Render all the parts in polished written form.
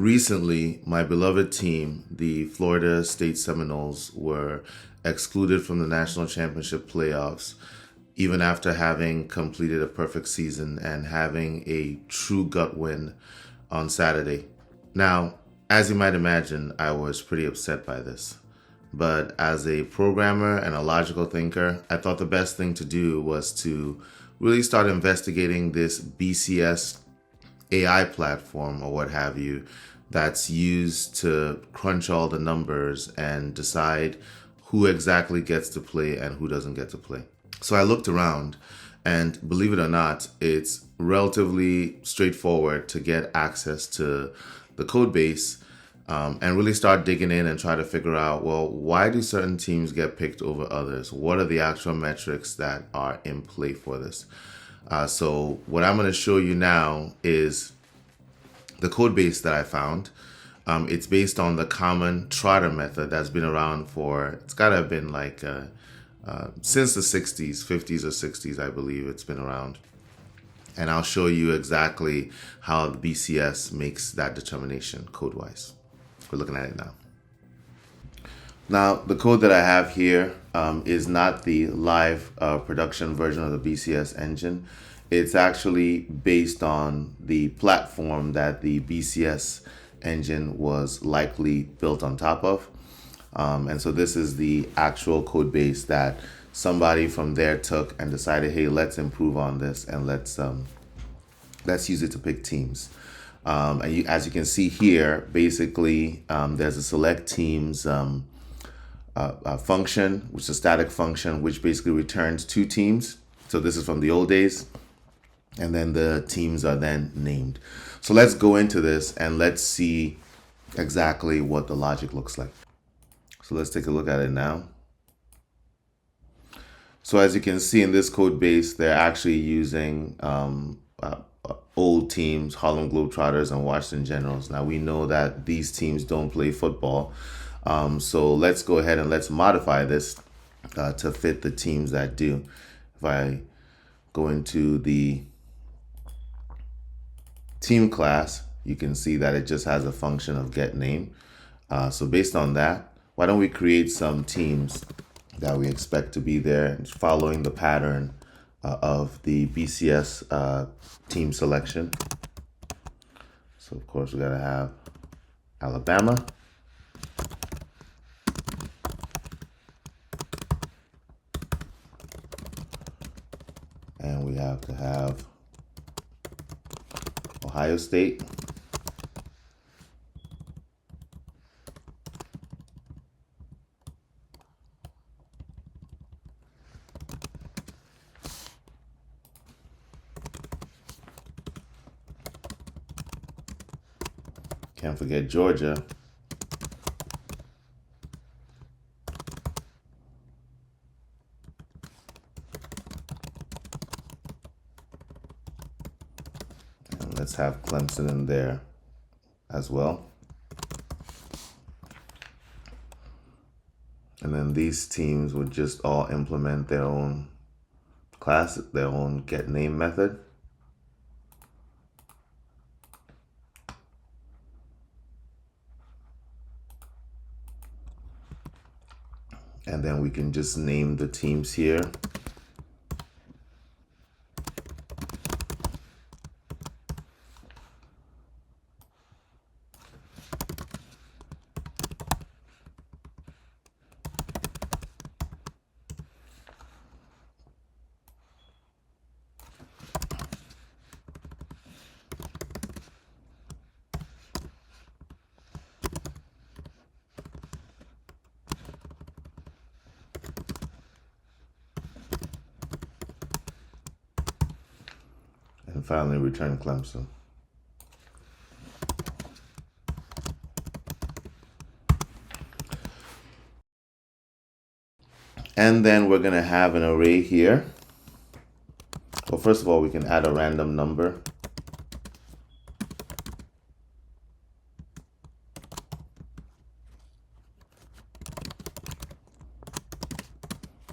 Recently, my beloved team, the Florida State Seminoles, were excluded from the national championship playoffs, even after having completed a perfect season and having a true gut win on Saturday. Now, as you might imagine, I was pretty upset by this. But as a programmer and a logical thinker, I thought the best thing to do was to really start investigating this BCS AI platform or what have you that's used to crunch all the numbers and decide who exactly gets to play and who doesn't get to play. So I looked around, and believe it or not, it's relatively straightforward to get access to the code base, and really start digging in and try to figure out, well, why do certain teams get picked over others? What are the actual metrics that are in play for this? So what I'm going to show you now is the code base that I found. It's based on the common trotter method that's been around it's got to have been like since the 60s, 50s or 60s, I believe it's been around. And I'll show you exactly how the BCS makes that determination code-wise. We're looking at it now. Now, the code that I have here is not the live production version of the BCS engine. It's actually based on the platform that the BCS engine was likely built on top of. And so this is the actual code base that somebody from there took and decided, hey, let's improve on this and let's use it to pick teams. As you can see here, basically there's a select teams function, which is a static function, which basically returns two teams. So this is from the old days. And then the teams are then named. So let's go into this and let's see exactly what the logic looks like. So let's take a look at it now. So as you can see in this code base, they're actually using old teams, Harlem Globetrotters and Washington Generals. Now we know that these teams don't play football. So let's go ahead and let's modify this to fit the teams that do. If I go into the team class, you can see that it just has a function of get name. So based on that, why don't we create some teams that we expect to be there following the pattern of the BCS team selection. So of course we gotta have Alabama. And we have to have Ohio State. Can't forget Georgia. And let's have Clemson in there as well. And then these teams would just all implement their own class, their own get name method. And then we can just name the teams here. And finally return Clemson. And then we're going to have an array here. Well, first of all, we can add a random number.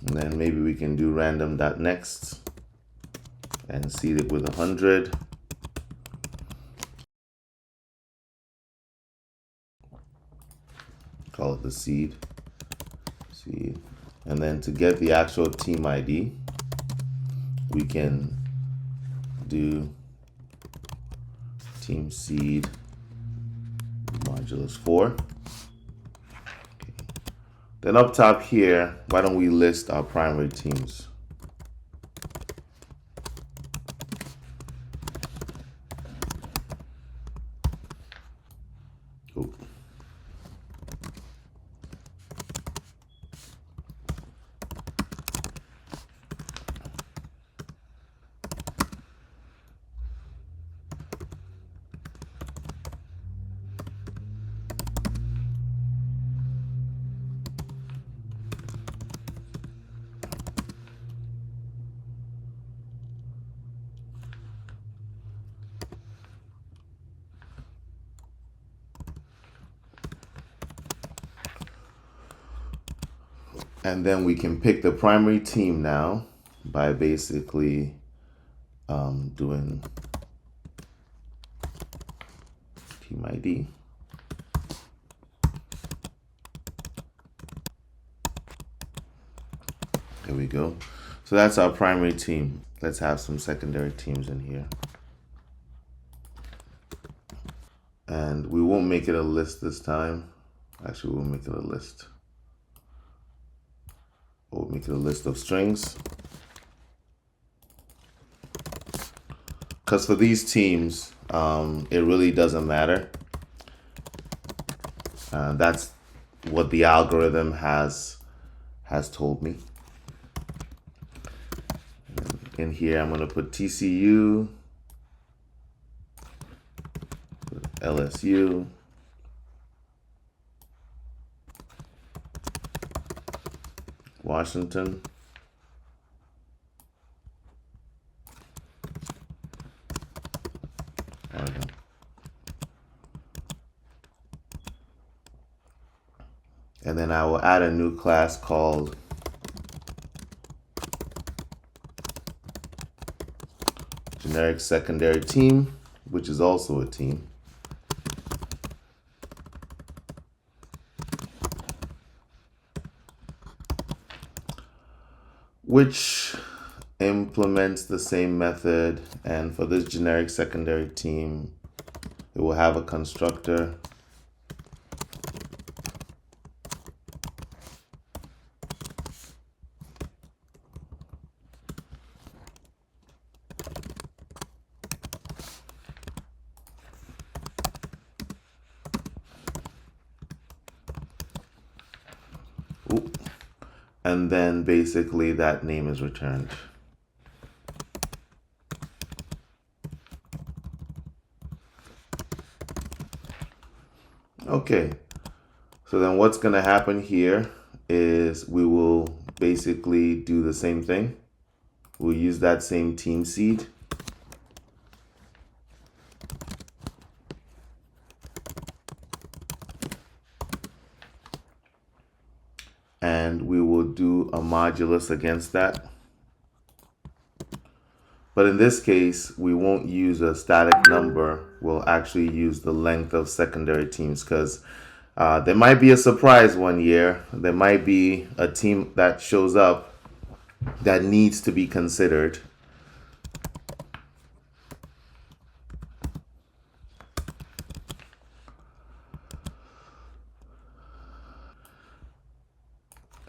And then maybe we can do random.next and seed it with 100. call it the seed. And then to get the actual team ID, we can do team seed modulus 4. Okay. Then up top here, why don't we list our primary teams? Ooh. And then we can pick the primary team now by basically doing team ID. There we go. So that's our primary team. Let's have some secondary teams in here. And we won't make it a list this time. Actually, we'll make it a list. We'll make it a list of strings. Because for these teams, it really doesn't matter. That's what the algorithm has told me. In here, I'm going to put TCU, LSU, Washington, Oregon. And then I will add a new class called generic secondary team, which is also a team. Which implements the same method, and for this generic secondary team, it will have a constructor. Ooh. And then basically that name is returned. Okay, so then what's going to happen here is we will basically do the same thing. We'll use that same team seed. And we will do a modulus against that. But in this case, we won't use a static number. We'll actually use the length of secondary teams, because there might be a surprise one year. There might be a team that shows up that needs to be considered.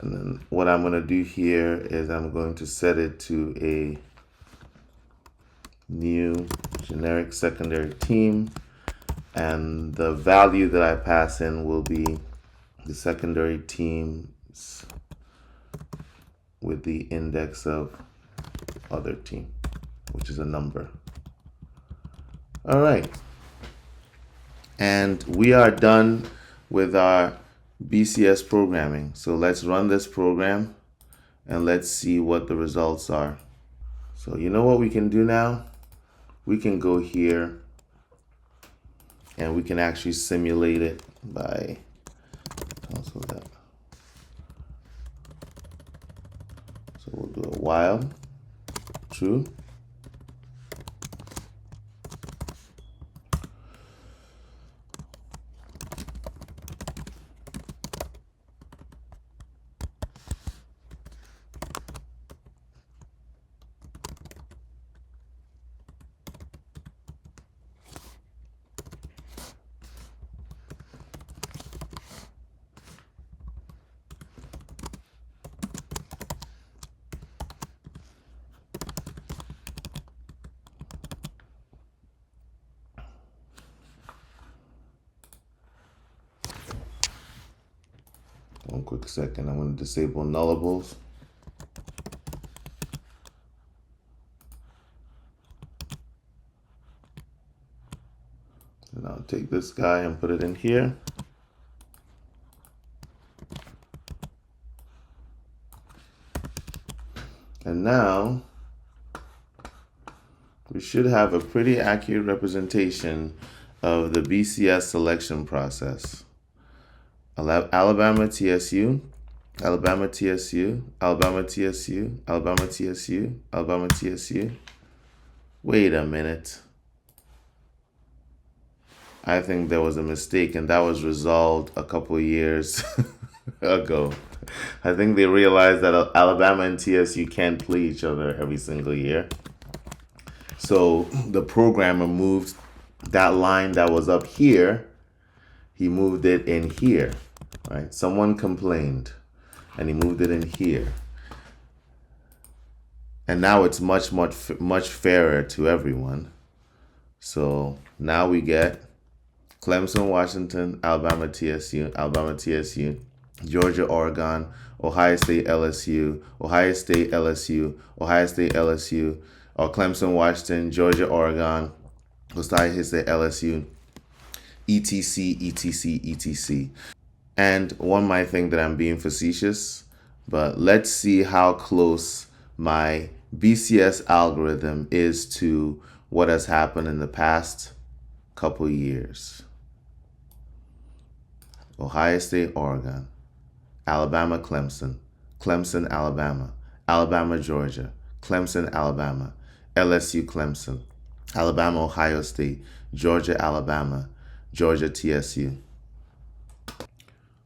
And then what I'm going to do here is I'm going to set it to a new generic secondary team, and the value that I pass in will be the secondary teams with the index of other team, which is a number. All right, and we are done with our BCS programming. So let's run this program and let's see what the results are. So you know what we can do now? We can go here and we can actually simulate it by cancel that. So we'll do a while true. quick second. I'm going to disable nullables. And I'll take this guy and put it in here. And now we should have a pretty accurate representation of the BCS selection process. Alabama TSU, Alabama TSU, Alabama TSU, Alabama TSU, Alabama TSU. Wait a minute. I think there was a mistake, and that was resolved a couple of years ago. I think they realized that Alabama and TSU can't play each other every single year. So the programmer moved that line that was up here, he moved it in here, right? Someone complained, and he moved it in here. And now it's much fairer to everyone. So now we get Clemson, Washington, Alabama, TSU, Alabama, TSU, Georgia, Oregon, Ohio State, LSU, Ohio State, LSU, Ohio State, LSU, or Clemson, Washington, Georgia, Oregon, Ohio State, LSU, etc., etc., etc. And one might think that I'm being facetious, but let's see how close my BCS algorithm is to what has happened in the past couple years. Ohio State, Oregon, Alabama, Clemson, Clemson, Alabama, Alabama, Georgia, Clemson, Alabama, LSU, Clemson, Alabama, Ohio State, Georgia, Alabama, Georgia, TSU.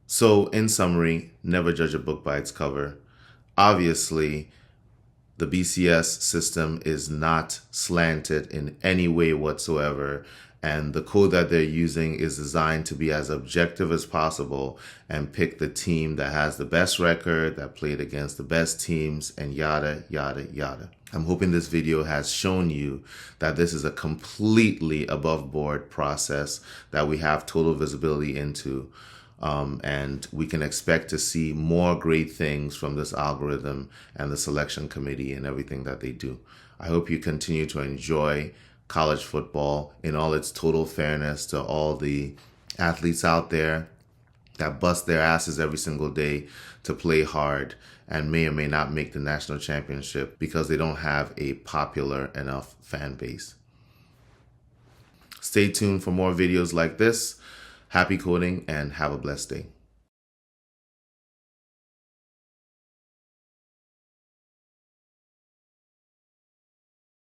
So in summary, never judge a book by its cover. Obviously, the BCS system is not slanted in any way whatsoever, and the code that they're using is designed to be as objective as possible and pick the team that has the best record, that played against the best teams, and yada, yada, yada. I'm hoping this video has shown you that this is a completely above board process that we have total visibility into. And we can expect to see more great things from this algorithm and the selection committee and everything that they do. I hope you continue to enjoy college football in all its total fairness to all the athletes out there that bust their asses every single day to play hard and may or may not make the national championship because they don't have a popular enough fan base. Stay tuned for more videos like this. Happy coding and have a blessed day.